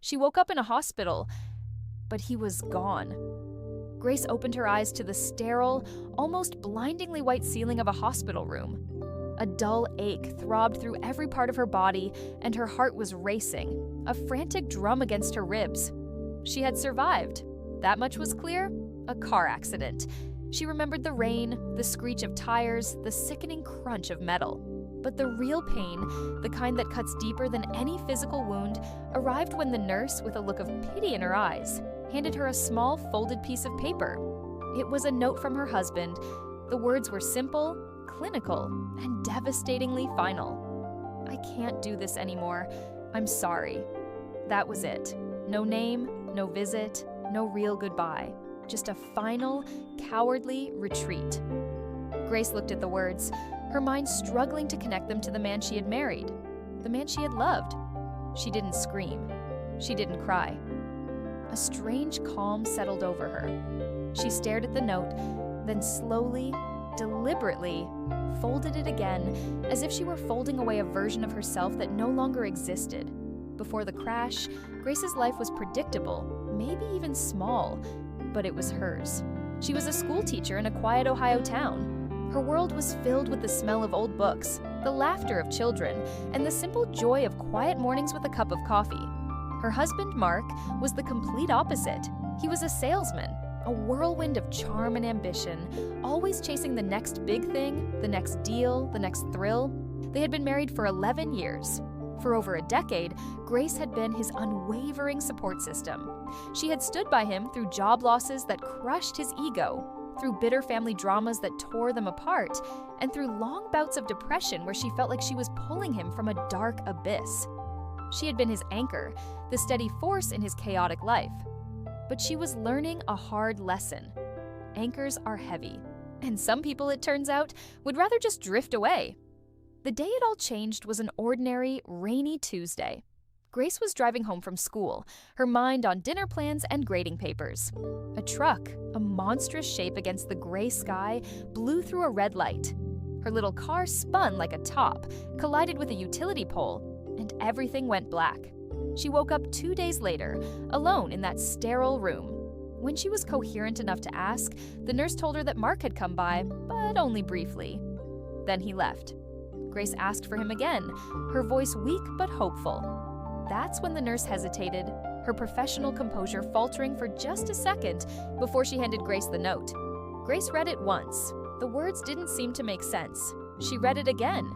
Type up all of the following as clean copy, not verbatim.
She woke up in a hospital, but he was gone. Grace opened her eyes to the sterile, almost blindingly white ceiling of a hospital room. A dull ache throbbed through every part of her body, and her heart was racing, a frantic drum against her ribs. She had survived. That much was clear. A car accident. She remembered the rain, the screech of tires, the sickening crunch of metal. But the real pain, the kind that cuts deeper than any physical wound, arrived when the nurse, with a look of pity in her eyes, handed her a small folded piece of paper. It was a note from her husband. The words were simple, clinical, and devastatingly final. "I can't do this anymore. I'm sorry." That was it. No name, no visit, no real goodbye. Just a final, cowardly retreat. Grace looked at the words, her mind struggling to connect them to the man she had married, the man she had loved. She didn't scream. She didn't cry. A strange calm settled over her. She stared at the note, then slowly, deliberately, folded it again, as if she were folding away a version of herself that no longer existed. Before the crash, Grace's life was predictable, maybe even small, but it was hers. She was a school teacher in a quiet Ohio town. Her world was filled with the smell of old books, the laughter of children, and the simple joy of quiet mornings with a cup of coffee. Her husband, Mark, was the complete opposite. He was a salesman, a whirlwind of charm and ambition, always chasing the next big thing, the next deal, the next thrill. They had been married for 11 years. For over a decade, Grace had been his unwavering support system. She had stood by him through job losses that crushed his ego, through bitter family dramas that tore them apart, and through long bouts of depression where she felt like she was pulling him from a dark abyss. She had been his anchor, the steady force in his chaotic life. But she was learning a hard lesson. Anchors are heavy, and some people, it turns out, would rather just drift away. The day it all changed was an ordinary, rainy Tuesday. Grace was driving home from school, her mind on dinner plans and grading papers. A truck, a monstrous shape against the gray sky, blew through a red light. Her little car spun like a top, collided with a utility pole, and everything went black. She woke up 2 days later, alone in that sterile room. When she was coherent enough to ask, the nurse told her that Mark had come by, but only briefly. Then he left. Grace asked for him again, her voice weak but hopeful. That's when the nurse hesitated, her professional composure faltering for just a second before she handed Grace the note. Grace read it once. The words didn't seem to make sense. She read it again.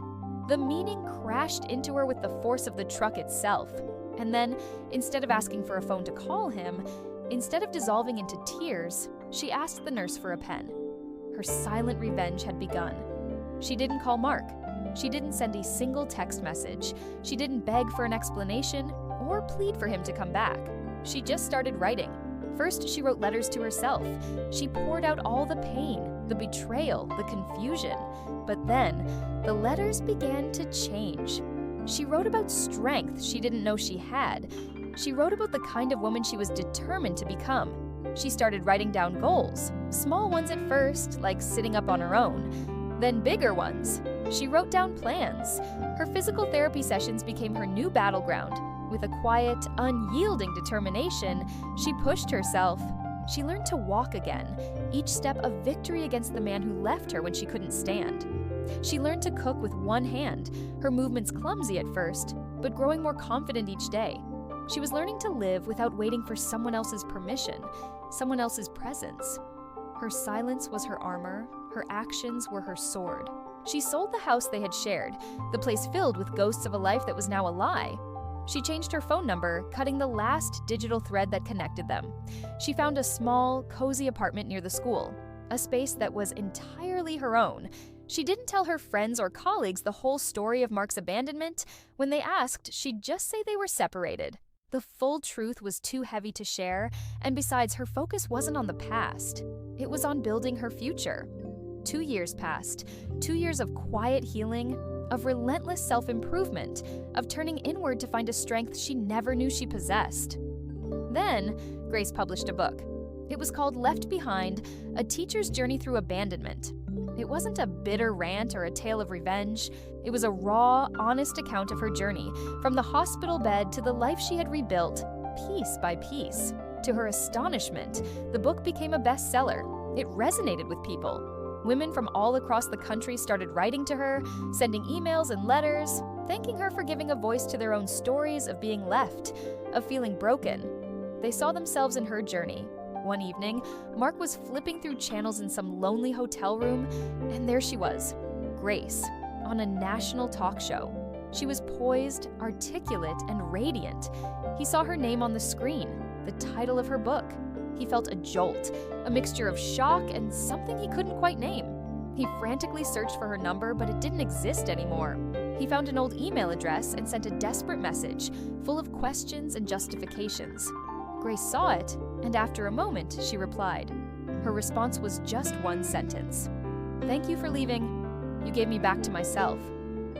The meaning crashed into her with the force of the truck itself. And then, instead of asking for a phone to call him, instead of dissolving into tears, she asked the nurse for a pen. Her silent revenge had begun. She didn't call Mark. She didn't send a single text message. She didn't beg for an explanation or plead for him to come back. She just started writing. First, she wrote letters to herself. She poured out all the pain, the betrayal, the confusion. But then, the letters began to change. She wrote about strength she didn't know she had. She wrote about the kind of woman she was determined to become. She started writing down goals, small ones at first, like sitting up on her own, then bigger ones. She wrote down plans. Her physical therapy sessions became her new battleground. With a quiet, unyielding determination, she pushed herself. She learned to walk again, each step a victory against the man who left her when she couldn't stand. She learned to cook with one hand, her movements clumsy at first, but growing more confident each day. She was learning to live without waiting for someone else's permission, someone else's presence. Her silence was her armor, her actions were her sword. She sold the house they had shared, the place filled with ghosts of a life that was now a lie. She changed her phone number, cutting the last digital thread that connected them. She found a small, cozy apartment near the school, a space that was entirely her own. She didn't tell her friends or colleagues the whole story of Mark's abandonment. When they asked, she'd just say they were separated. The full truth was too heavy to share, and besides, her focus wasn't on the past. It was on building her future. 2 years passed, 2 years of quiet healing, of relentless self-improvement, of turning inward to find a strength she never knew she possessed. Then, Grace published a book. It was called Left Behind, A Teacher's Journey Through Abandonment. It wasn't a bitter rant or a tale of revenge. It was a raw, honest account of her journey, from the hospital bed to the life she had rebuilt, piece by piece. To her astonishment, the book became a bestseller. It resonated with people. Women from all across the country started writing to her, sending emails and letters, thanking her for giving a voice to their own stories of being left, of feeling broken. They saw themselves in her journey. One evening, Mark was flipping through channels in some lonely hotel room, and there she was, Grace, on a national talk show. She was poised, articulate, and radiant. He saw her name on the screen, the title of her book. He felt a jolt, a mixture of shock and something he couldn't quite name. He frantically searched for her number, but it didn't exist anymore. He found an old email address and sent a desperate message, full of questions and justifications. Grace saw it, and after a moment, she replied. Her response was just one sentence. "Thank you for leaving. You gave me back to myself."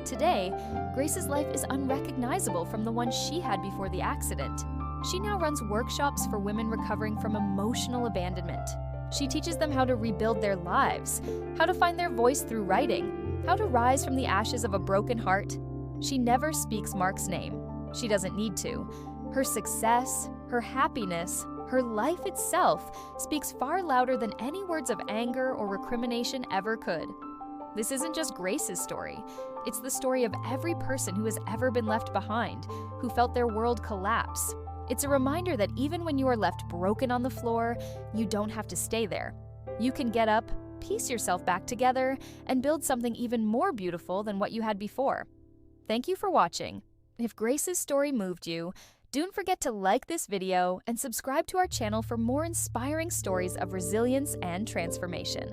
Today, Grace's life is unrecognizable from the one she had before the accident. She now runs workshops for women recovering from emotional abandonment. She teaches them how to rebuild their lives, how to find their voice through writing, how to rise from the ashes of a broken heart. She never speaks Mark's name. She doesn't need to. Her success, her happiness, her life itself speaks far louder than any words of anger or recrimination ever could. This isn't just Grace's story. It's the story of every person who has ever been left behind, who felt their world collapse. It's a reminder that even when you are left broken on the floor, you don't have to stay there. You can get up, piece yourself back together, and build something even more beautiful than what you had before. Thank you for watching. If Grace's story moved you, don't forget to like this video and subscribe to our channel for more inspiring stories of resilience and transformation.